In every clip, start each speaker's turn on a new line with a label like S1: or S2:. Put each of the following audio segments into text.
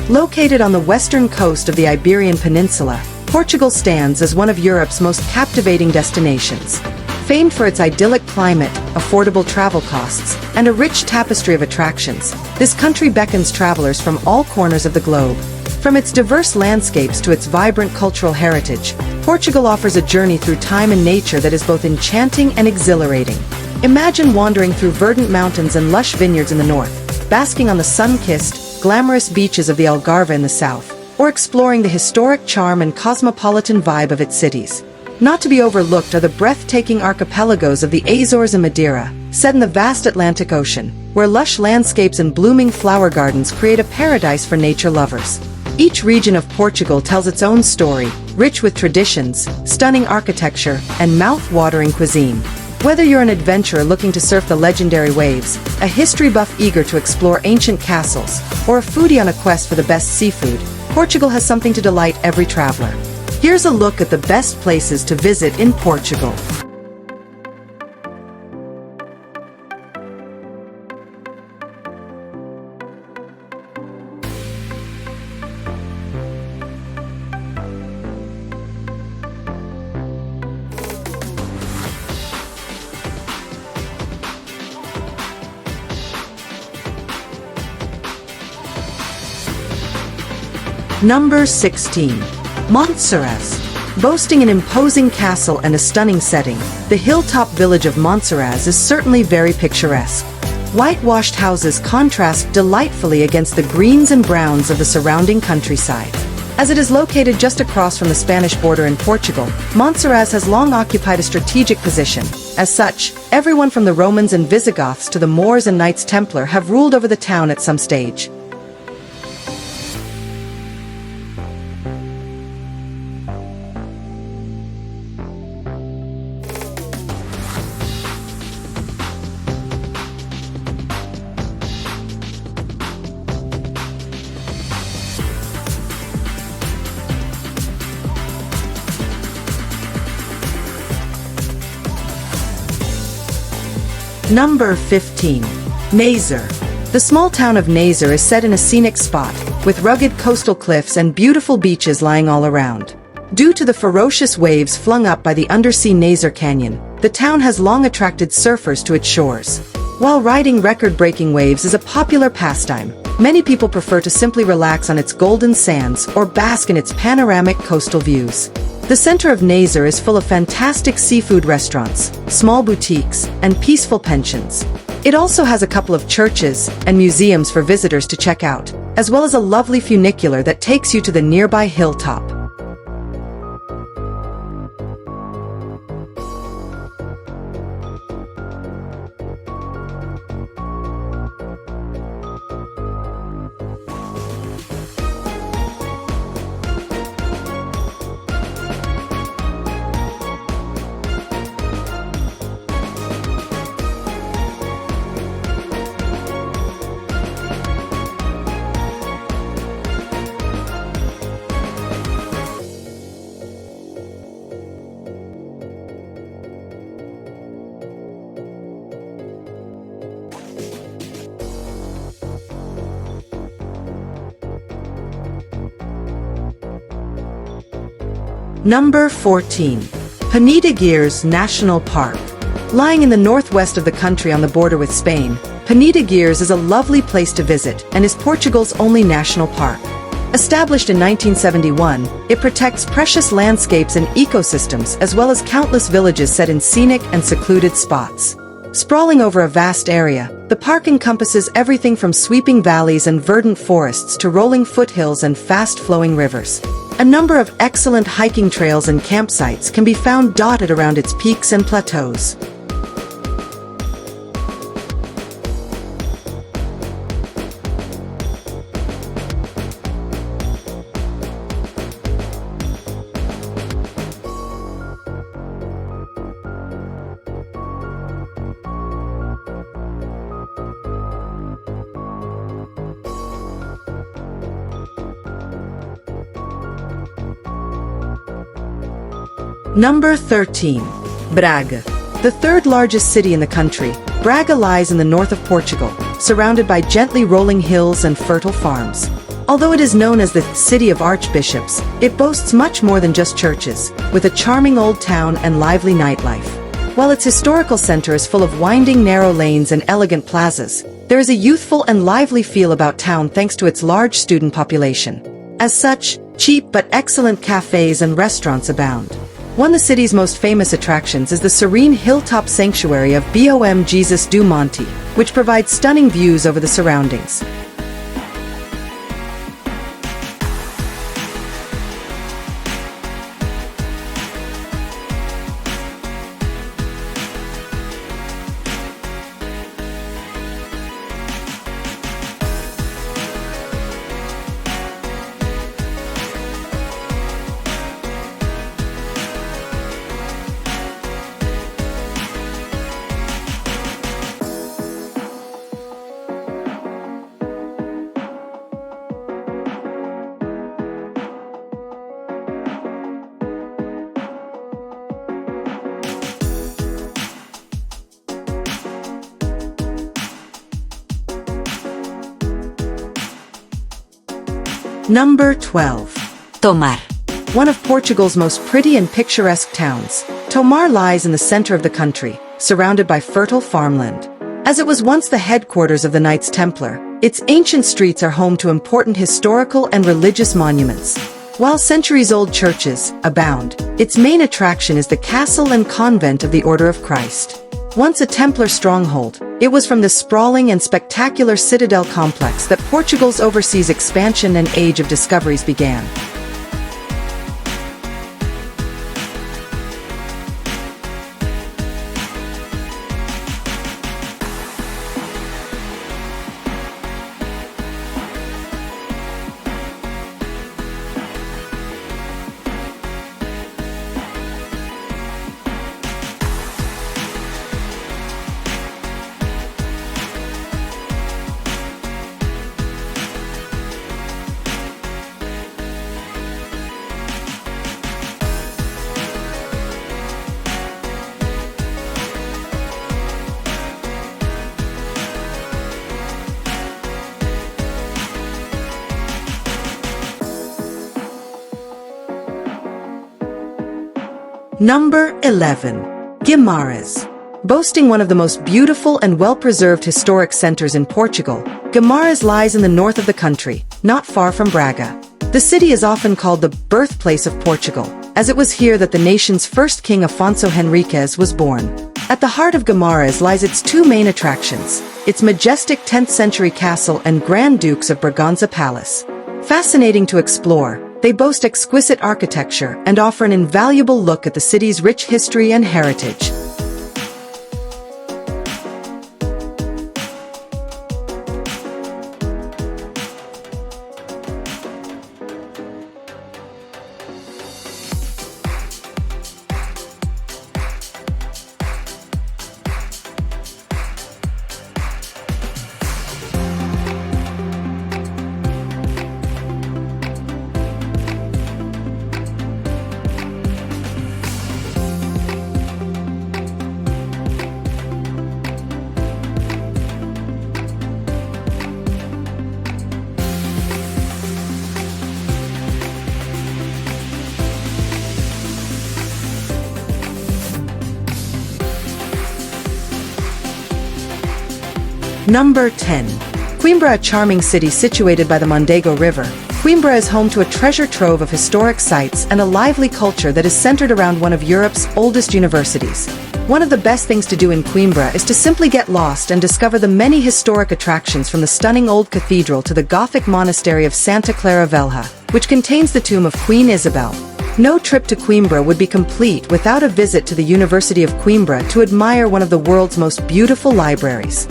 S1: Located on the western coast of the Iberian Peninsula, Portugal stands as one of Europe's most captivating destinations. Famed for its idyllic climate, affordable travel costs, and a rich tapestry of attractions, this country beckons travelers from all corners of the globe. From its diverse landscapes to its vibrant cultural heritage, Portugal offers a journey through time and nature that is both enchanting and exhilarating. Imagine wandering through verdant mountains and lush vineyards in the north, basking on the sun-kissed, glamorous beaches of the Algarve in the south, or exploring the historic charm and cosmopolitan vibe of its cities. Not to be overlooked are the breathtaking archipelagos of the Azores and Madeira, set in the vast Atlantic Ocean, where lush landscapes and blooming flower gardens create a paradise for nature lovers. Each region of Portugal tells its own story, rich with traditions, stunning architecture, and mouth-watering cuisine. Whether you're an adventurer looking to surf the legendary waves, a history buff eager to explore ancient castles, or a foodie on a quest for the best seafood, Portugal has something to delight every traveler. Here's a look at the best places to visit in Portugal. Number 16. Monsaraz. Boasting an imposing castle and a stunning setting, the hilltop village of Monsaraz is certainly very picturesque. Whitewashed houses contrast delightfully against the greens and browns of the surrounding countryside. As it is located just across from the Spanish border in Portugal, Monsaraz has long occupied a strategic position. As such, everyone from the Romans and Visigoths to the Moors and Knights Templar have ruled over the town at some stage. Number 15. Nazare. The small town of Nazare is set in a scenic spot, with rugged coastal cliffs and beautiful beaches lying all around. Due to the ferocious waves flung up by the undersea Nazare Canyon, the town has long attracted surfers to its shores. While riding record-breaking waves is a popular pastime, many people prefer to simply relax on its golden sands or bask in its panoramic coastal views. The center of Nazare is full of fantastic seafood restaurants, small boutiques, and peaceful pensions. It also has a couple of churches and museums for visitors to check out, as well as a lovely funicular that takes you to the nearby hilltop. Number 14. Peneda-Gerês National Park. Lying in the northwest of the country on the border with Spain, Peneda-Gerês is a lovely place to visit and is Portugal's only national park. Established in 1971, it protects precious landscapes and ecosystems as well as countless villages set in scenic and secluded spots. Sprawling over a vast area, the park encompasses everything from sweeping valleys and verdant forests to rolling foothills and fast-flowing rivers. A number of excellent hiking trails and campsites can be found dotted around its peaks and plateaus. Number 13. Braga. The third largest city in the country, Braga lies in the north of Portugal, surrounded by gently rolling hills and fertile farms. Although it is known as the City of Archbishops, it boasts much more than just churches, with a charming old town and lively nightlife. While its historical center is full of winding narrow lanes and elegant plazas, there is a youthful and lively feel about town thanks to its large student population. As such, cheap but excellent cafes and restaurants abound. One of the city's most famous attractions is the serene hilltop sanctuary of Bom Jesus do Monte, which provides stunning views over the surroundings. Number 12.
S2: Tomar.
S1: One of Portugal's most pretty and picturesque towns, Tomar lies in the center of the country, surrounded by fertile farmland. As it was once the headquarters of the Knights Templar, its ancient streets are home to important historical and religious monuments. While centuries-old churches abound, its main attraction is the castle and convent of the Order of Christ. Once a Templar stronghold, it was from this sprawling and spectacular citadel complex that Portugal's overseas expansion and age of discoveries began. Number 11. Guimarães. Boasting one of the most beautiful and well-preserved historic centers in Portugal, Guimarães lies in the north of the country, not far from Braga. The city is often called the birthplace of Portugal, as it was here that the nation's first king Afonso Henriques was born. At the heart of Guimarães lies its two main attractions, its majestic 10th-century castle and Grand Dukes of Braganza Palace. Fascinating to explore, they boast exquisite architecture and offer an invaluable look at the city's rich history and heritage. Number 10. Coimbra. A charming city situated by the Mondego River, Coimbra is home to a treasure trove of historic sites and a lively culture that is centered around one of Europe's oldest universities. One of the best things to do in Coimbra is to simply get lost and discover the many historic attractions, from the stunning old cathedral to the Gothic monastery of Santa Clara Velha, which contains the tomb of Queen Isabel. No trip to Coimbra would be complete without a visit to the University of Coimbra to admire one of the world's most beautiful libraries.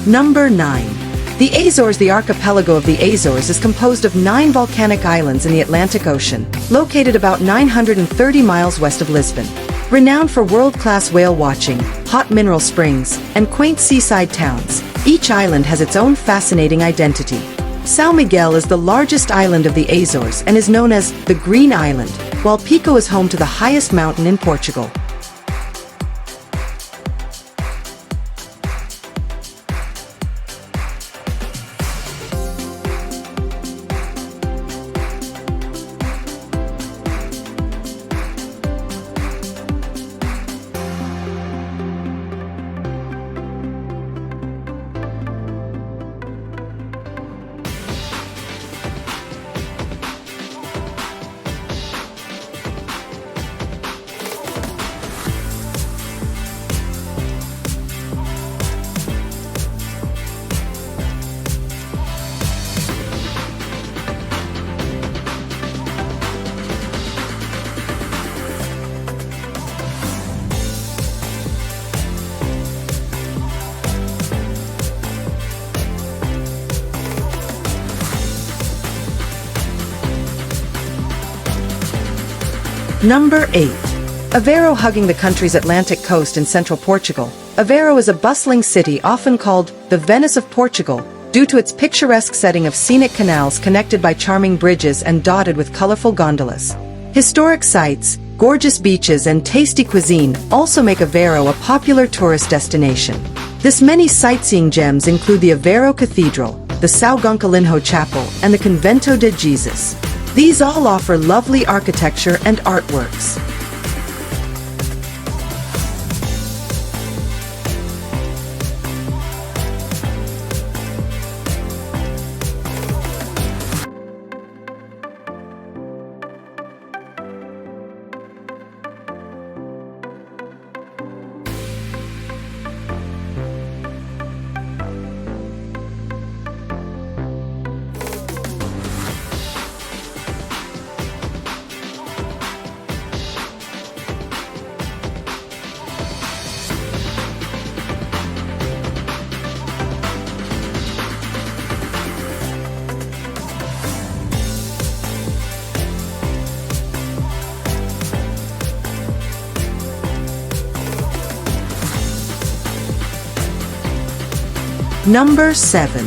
S1: Number 9. The Azores. The archipelago of the Azores is composed of 9 volcanic islands in the Atlantic Ocean, located about 930 miles west of Lisbon. Renowned for world-class whale watching, hot mineral springs, and quaint seaside towns, each island has its own fascinating identity. São Miguel is the largest island of the Azores and is known as the Green Island, while Pico is home to the highest mountain in Portugal. Number 8. Aveiro. Hugging the country's Atlantic coast in central Portugal, Aveiro is a bustling city often called the Venice of Portugal, due to its picturesque setting of scenic canals connected by charming bridges and dotted with colorful gondolas. Historic sites, gorgeous beaches and tasty cuisine also make Aveiro a popular tourist destination. This many sightseeing gems include the Aveiro Cathedral, the São Gonçalinho Chapel, and the Convento de Jesus. These all offer lovely architecture and artworks. Number 7.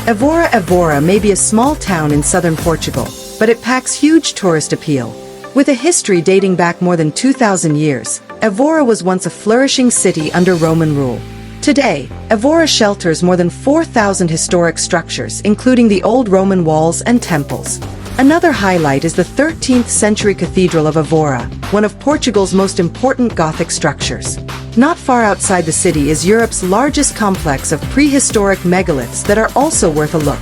S1: Évora. Évora may be a small town in southern Portugal, but it packs huge tourist appeal. With a history dating back more than 2,000 years, Évora was once a flourishing city under Roman rule. Today, Évora shelters more than 4,000 historic structures, including the old Roman walls and temples. Another highlight is the 13th century Cathedral of Évora, one of Portugal's most important Gothic structures. Not far outside the city is Europe's largest complex of prehistoric megaliths that are also worth a look.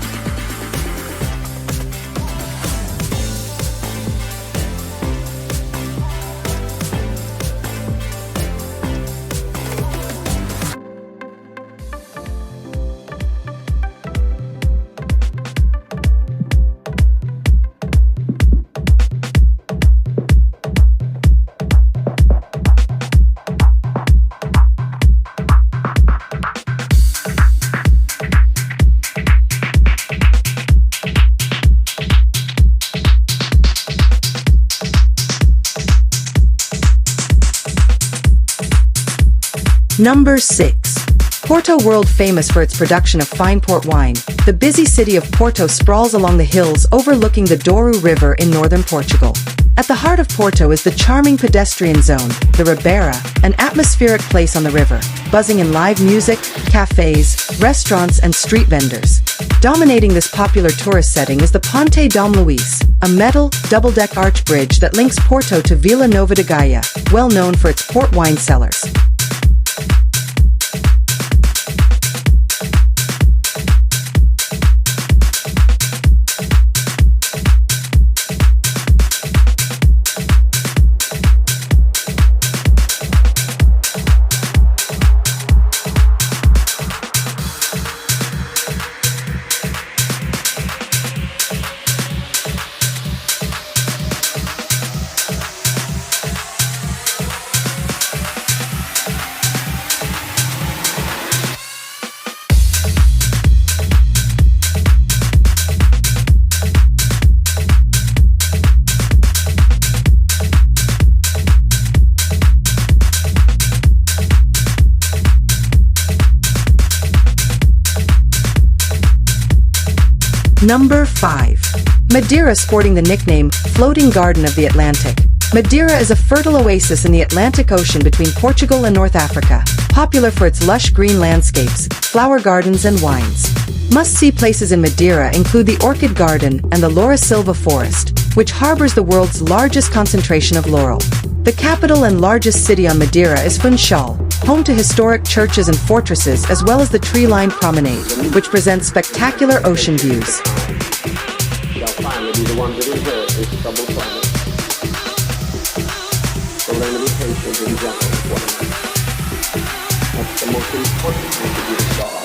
S1: Number 6. Porto. World famous for its production of fine port wine, the busy city of Porto sprawls along the hills overlooking the Douro River in northern Portugal. At the heart of Porto is the charming pedestrian zone, the Ribeira, an atmospheric place on the river, buzzing in live music, cafes, restaurants and street vendors. Dominating this popular tourist setting is the Ponte Dom Luís, a metal, double-deck arch bridge that links Porto to Vila Nova de Gaia, well known for its port wine cellars. Number 5. Madeira, sporting the nickname Floating Garden of the Atlantic. Madeira is a fertile oasis in the Atlantic Ocean between Portugal and North Africa, popular for its lush green landscapes, flower gardens and wines. Must-see places in Madeira include the Orchid Garden and the Laura Silva Forest, which harbors the world's largest concentration of laurel. The capital and largest city on Madeira is Funchal, home to historic churches and fortresses as well as the tree-lined promenade, which presents spectacular ocean views.
S2: Shall finally be the one that inherits this troubled planet. So learn to be patient and gentle with one another. That's the most important thing to do to solve.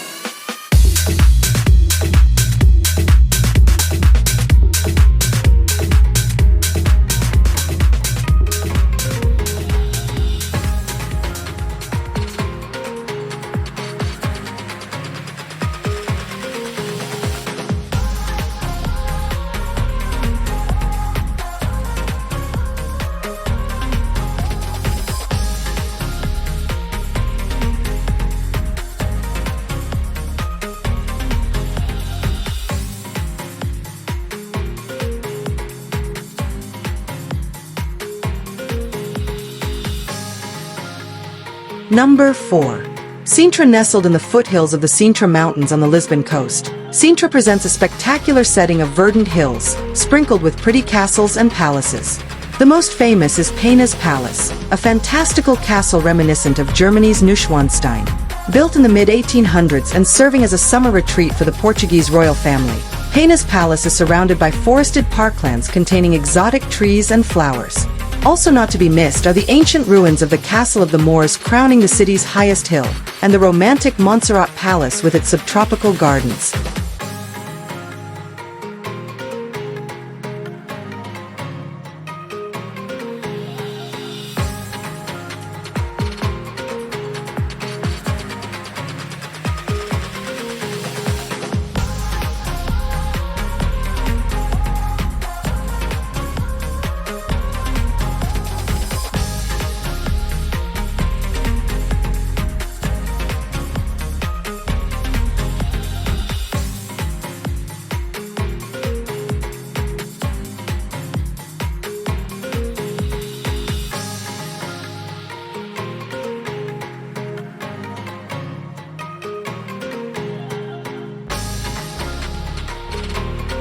S1: Number 4. Sintra, nestled in the foothills of the Sintra Mountains on the Lisbon coast. Sintra presents a spectacular setting of verdant hills, sprinkled with pretty castles and palaces. The most famous is Pena's Palace, a fantastical castle reminiscent of Germany's Neuschwanstein. Built in the mid-1800s and serving as a summer retreat for the Portuguese royal family, Pena's Palace is surrounded by forested parklands containing exotic trees and flowers. Also not to be missed are the ancient ruins of the Castle of the Moors crowning the city's highest hill, and the romantic Monsaraz Palace with its subtropical gardens.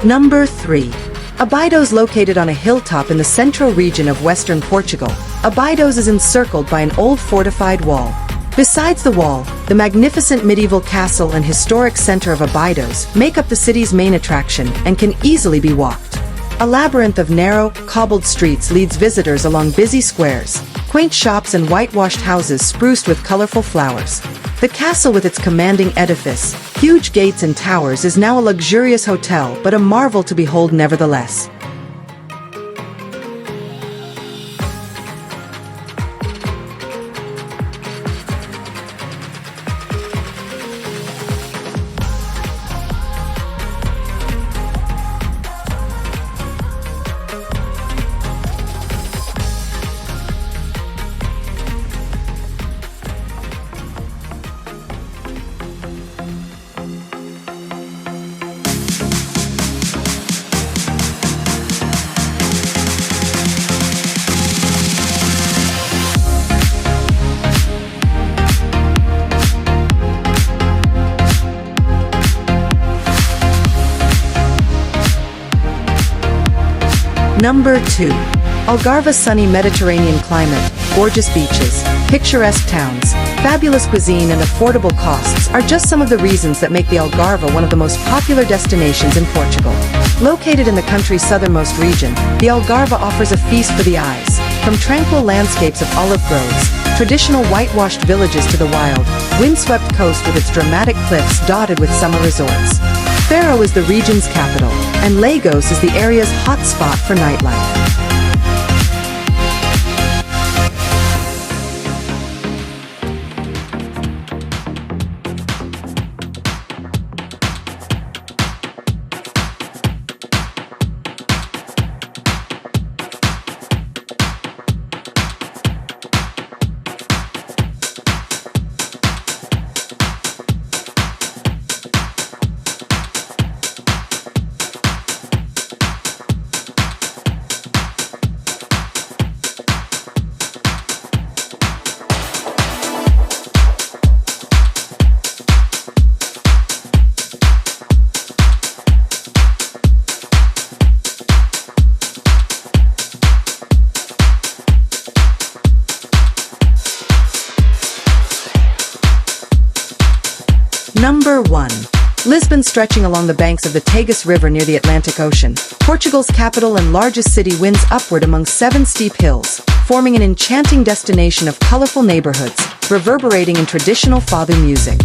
S1: Number 3. Óbidos, located on a hilltop in the central region of western Portugal. Óbidos is encircled by an old fortified wall. Besides the wall, the magnificent medieval castle and historic center of Óbidos make up the city's main attraction and can easily be walked. A labyrinth of narrow, cobbled streets leads visitors along busy squares, quaint shops and whitewashed houses spruced with colorful flowers. The castle with its commanding edifice, huge gates and towers is now a luxurious hotel but a marvel to behold nevertheless. Number 2. Algarve, sunny Mediterranean climate, gorgeous beaches, picturesque towns, fabulous cuisine and affordable costs are just some of the reasons that make the Algarve one of the most popular destinations in Portugal. Located in the country's southernmost region, the Algarve offers a feast for the eyes. From tranquil landscapes of olive groves, traditional whitewashed villages to the wild, windswept coast with its dramatic cliffs dotted with summer resorts. Faro is the region's capital, and Lagos is the area's hot spot for nightlife. Number 1. Lisbon, stretching along the banks of the Tagus River near the Atlantic Ocean, Portugal's capital and largest city, winds upward among 7 steep hills, forming an enchanting destination of colorful neighborhoods, reverberating in traditional fado music.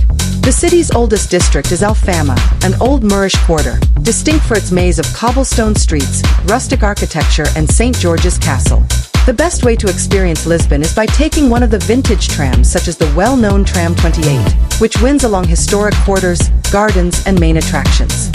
S1: The city's oldest district is Alfama, an old Moorish quarter, distinct for its maze of cobblestone streets, rustic architecture, and St. George's Castle. The best way to experience Lisbon is by taking one of the vintage trams, such as the well-known Tram 28, which winds along historic quarters, gardens, and main attractions.